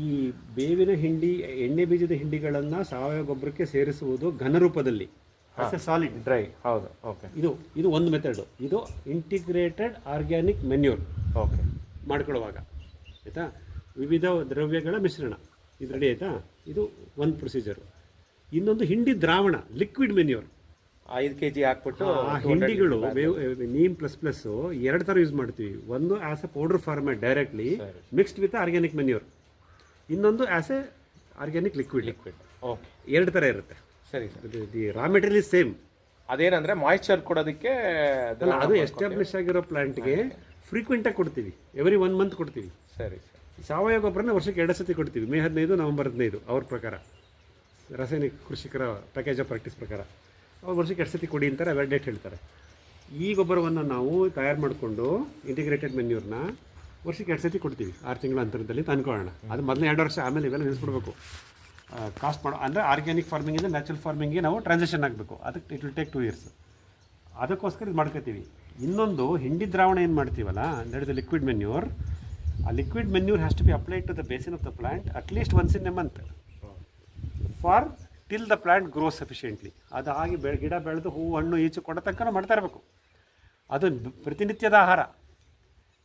ಈ ಬೇವಿನ ಹಿಂಡಿ, ಎಣ್ಣೆ ಬೀಜದ ಹಿಂಡಿಗಳನ್ನು ಸಾವಯವ ಗೊಬ್ಬರಕ್ಕೆ ಸೇರಿಸುವುದು ಘನ ರೂಪದಲ್ಲಿ, ಸಾಲಿಡ್ ಡ್ರೈ. ಹೌದು, ಓಕೆ. ಇದು ಒಂದು ಮೆಥಡು. ಇದು ಇಂಟಿಗ್ರೇಟೆಡ್ ಆರ್ಗ್ಯಾನಿಕ್ ಮೆನ್ಯೂರ್ ಓಕೆ ಮಾಡ್ಕೊಳ್ಳುವಾಗ, ಆಯಿತಾ, ವಿವಿಧ ದ್ರವ್ಯಗಳ ಮಿಶ್ರಣ ಇದು ರೆಡಿ ಆಯಿತಾ. ಇದು ಒಂದು ಪ್ರೊಸೀಜರು. ಇನ್ನೊಂದು ಹಿಂಡಿ ದ್ರಾವಣ, ಲಿಕ್ವಿಡ್ ಮೆನ್ಯೂರ್. 5 kg ಹಾಕ್ಬಿಟ್ಟು ಆ ಹಿಂಡಿಗಳು ನೀಮ್ ಪ್ಲಸ್ ಪ್ಲಸ್ ಎರಡು ಥರ ಯೂಸ್ ಮಾಡ್ತೀವಿ. ಒಂದು as a powder format directly mixed with organic manure, ಇನ್ನೊಂದು as a organic liquid. Okay, ಎರಡು ಥರ ಇರುತ್ತೆ. ಸರಿ sir. The raw material is same. ಅದೇನಂದ್ರೆ ಮಾಯಿಶ್ಚರ್ ಕೊಡೋದಕ್ಕೆ ಅದು ಎಸ್ಟಾಬ್ಲಿಷ್ ಆಗಿರೋ ಪ್ಲಾಂಟ್ಗೆ ಫ್ರೀಕ್ವೆಂಟಾಗಿ ಕೊಡ್ತೀವಿ, ಎವ್ರಿ 1 month ಕೊಡ್ತೀವಿ. ಸರಿ ಸರ್. ಸಾವಯವ ಗೊಬ್ಬರನ ವರ್ಷಕ್ಕೆ 2 ಸತಿ ಕೊಡ್ತೀವಿ, ಮೇ 15, ನವೆಂಬರ್ 15 ಅವ್ರ ಪ್ರಕಾರ, ರಾಸಾಯನಿಕ ಕೃಷಿಕರ ಪ್ಯಾಕೇಜ್ ಆಫ್ ಪ್ರಾಕ್ಟೀಸ್ ಪ್ರಕಾರ. ಅವ್ರು ವರ್ಷಕ್ಕೆ 2 ಸತಿ ಕೊಡಿ ಅಂತಾರೆ, ಅವೆರಡು ಡೇಟ್ ಹೇಳ್ತಾರೆ. ಈ ಗೊಬ್ಬರವನ್ನು ನಾವು ತಯಾರು ಮಾಡಿಕೊಂಡು ಇಂಟಿಗ್ರೇಟೆಡ್ ಮೆನ್ಯೂರ್ನ ವರ್ಷಕ್ಕೆ 2 ಸತಿ ಕೊಡ್ತೀವಿ, 6 ತಿಂಗಳ ಅಂತರದಲ್ಲಿ ತಂದ್ಕೊಳ್ಳೋಣ. ಅದು ಮೊದಲು 2 ವರ್ಷ, ಆಮೇಲೆ ಇವೆಲ್ಲ ನಿಲ್ಲಿಸ್ಬಿಡ್ಬೇಕು. ಕಾಸ್ಟ್ ಮಾಡೋ ಅಂದರೆ ಆರ್ಗ್ಯಾನಿಕ್ ಫಾರ್ಮಿಂಗಿಂದ ನ್ಯಾಚುರಲ್ ಫಾರ್ಮಿಂಗ್ಗೆ ನಾವು ಟ್ರಾನ್ಸಿಷನ್ ಆಗಬೇಕು. ಅದಕ್ಕೆ ಇಟ್ ವಿಲ್ ಟೇಕ್ 2 years. ಅದಕ್ಕೋಸ್ಕರ ಇದು ಮಾಡ್ಕೋತೀವಿ. ಇನ್ನೊಂದು ಹಿಂಡಿ ದ್ರಾವಣ ಏನು ಮಾಡ್ತೀವಲ್ಲ, that is the liquid manure. ಆ liquid manure has to be applied to the basin of the plant at least once in a month for till the plant grows sufficiently. ಅದು ಆಗಿ ಗಿಡ ಬೆಳೆದು ಹೂವು ಹಣ್ಣು ಈಚು ಕೊಡೋ ತನಕ ಮಾಡ್ತಾ ಇರಬೇಕು. ಅದು ಪ್ರತಿನಿತ್ಯದ ಆಹಾರ.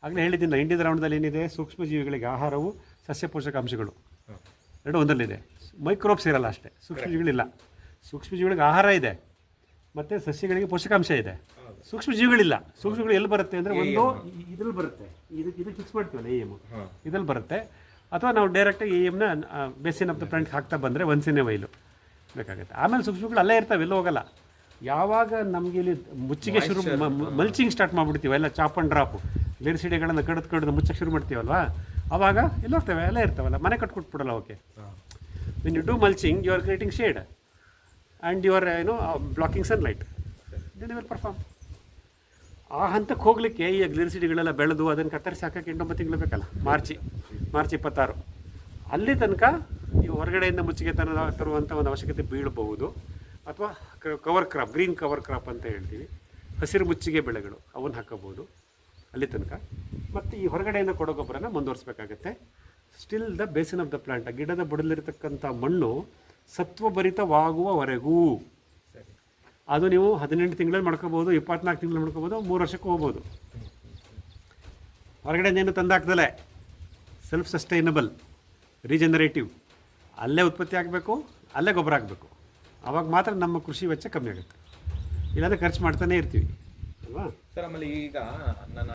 ಆಗಲೇ ಹೇಳಿದ್ದೀನಿ, ಹಿಂಡಿ ದ್ರಾವಣದಲ್ಲಿ ಏನಿದೆ, ಸೂಕ್ಷ್ಮ ಜೀವಿಗಳಿಗೆ ಆಹಾರವು ಸಸ್ಯ ಪೋಷಕಾಂಶಗಳು ಎರಡು ಒಂದರಲ್ಲಿದೆ. ಮೈಕ್ರೋಬ್ಸ್ ಇರಲ್ಲ ಅಷ್ಟೇ, ಸೂಕ್ಷ್ಮಜೀವಿಗಳಿಲ್ಲ. ಸೂಕ್ಷ್ಮಜೀವಿಗಳಿಗೆ ಆಹಾರ ಇದೆ ಮತ್ತು ಸಸ್ಯಗಳಿಗೆ ಪೋಷಕಾಂಶ ಇದೆ. ಸೂಕ್ಷ್ಮಜೀವಿಗಳಿಲ್ಲ. ಸೂಕ್ಷ್ಮಗಳು ಎಲ್ಲಿ ಬರುತ್ತೆ ಅಂದರೆ, ಒಂದು ಇದ್ರಲ್ಲಿ ಬರುತ್ತೆ, ಇದಕ್ಕೆ ಫಿಕ್ಸ್ ಮಾಡ್ತೀವಲ್ಲ ಎ ಎಮ್, ಇದ್ರಲ್ಲಿ ಬರುತ್ತೆ. ಅಥವಾ ನಾವು ಡೈರೆಕ್ಟಾಗಿ ಎ ಎಮ್ನ ಬೇಸಿನ್ ಆಫ್ ದ ಪ್ಲಾಂಟ್ಗೆ ಹಾಕ್ತಾ ಬಂದರೆ ಒಂದ್ಸಿನೇ ವೈಲು ಬೇಕಾಗುತ್ತೆ. ಆಮೇಲೆ ಸೂಕ್ಷ್ಮಗಳು ಅಲ್ಲೇ ಇರ್ತವೆ, ಎಲ್ಲೂ ಹೋಗಲ್ಲ. ಯಾವಾಗ ನಮಗೆ ಇಲ್ಲಿ ಮುಚ್ಚಿಗೆ ಶುರು ಮಲ್ಚಿಂಗ್ ಸ್ಟಾರ್ಟ್ ಮಾಡಿಬಿಡ್ತೀವಿ, ಎಲ್ಲ ಚಾಪ್ ಆ್ಯಂಡ್ ಡ್ರಾಪು ಲಿರಿಸಿಡೆಗಳನ್ನು ಕಡಿದು ಮುಚ್ಚಕ್ಕೆ ಶುರು ಮಾಡ್ತೀವಲ್ವಾ, ಆವಾಗ ಎಲ್ಲೋಗ್ತವೆ, ಎಲ್ಲ ಇರ್ತಾವಲ್ಲ, ಮನೆ ಕಟ್ಕೊಟ್ಬಿಡಲ್ಲ. Okay, when you do mulching, you are creating shade and you are blocking sunlight, then you will perform. ಆ ಹಂತಕ್ಕೆ ಹೋಗಲಿಕ್ಕೆ ಈ ಗ್ಲಿರಿಸಿಡಿಗಳೆಲ್ಲ ಬೆಳೆದು ಅದನ್ನು ಕತ್ತರಿಸಿ ಹಾಕೋಕ್ಕೆ 8-9 ತಿಂಗಳು ಬೇಕಲ್ಲ. ಮಾರ್ಚ್ 26 ಅಲ್ಲಿ ತನಕ ಈ ಹೊರಗಡೆಯಿಂದ ಮುಚ್ಚಿಗೆ ತರುವಂಥ ಒಂದು ಅವಶ್ಯಕತೆ ಬೀಳಬಹುದು. ಅಥವಾ cover crop, green cover crop ಅಂತ ಹೇಳ್ತೀವಿ, ಹಸಿರು ಮುಚ್ಚಿಗೆ ಬೆಳೆಗಳು, ಅವನ್ನ ಹಾಕೋಬೋದು ಅಲ್ಲಿ ತನಕ. ಮತ್ತು ಈ ಹೊರಗಡೆಯಿಂದ ಕೊಡೋ ಗೊಬ್ಬರನ ಮುಂದುವರಿಸಬೇಕಾಗತ್ತೆ. Still the basin of the plant, ಗಿಡದ ಬುಡದಲ್ಲಿರ್ತಕ್ಕಂಥ ಮಣ್ಣು ಸತ್ವಭರಿತವಾಗುವವರೆಗೂ. ಅದು ನೀವು 18 ತಿಂಗಳಲ್ಲಿ ಮಾಡ್ಕೋಬೋದು, 24 ತಿಂಗಳಲ್ಲಿ ಮಾಡ್ಕೋಬೋದು, 3 ವರ್ಷಕ್ಕೂ ಹೋಗ್ಬೋದು. ಹೊರಗಡೆಯಿಂದೇನು ತಂದಾಕ್ದಲೆ ಸೆಲ್ಫ್ ಸಸ್ಟೈನಬಲ್, ರೀಜನರೇಟಿವ್, ಅಲ್ಲೇ ಉತ್ಪತ್ತಿ ಆಗಬೇಕು, ಅಲ್ಲೇ ಗೊಬ್ಬರ ಆಗಬೇಕು. ಆವಾಗ ಮಾತ್ರ ನಮ್ಮ ಕೃಷಿ ವೆಚ್ಚ ಕಮ್ಮಿ ಆಗುತ್ತೆ. ಇಲ್ಲಾಂದರೆ ಖರ್ಚು ಮಾಡ್ತಾನೆ ಇರ್ತೀವಿ ಅಲ್ವಾ ಸರ್. ಆಮೇಲೆ ಈಗ ನನ್ನ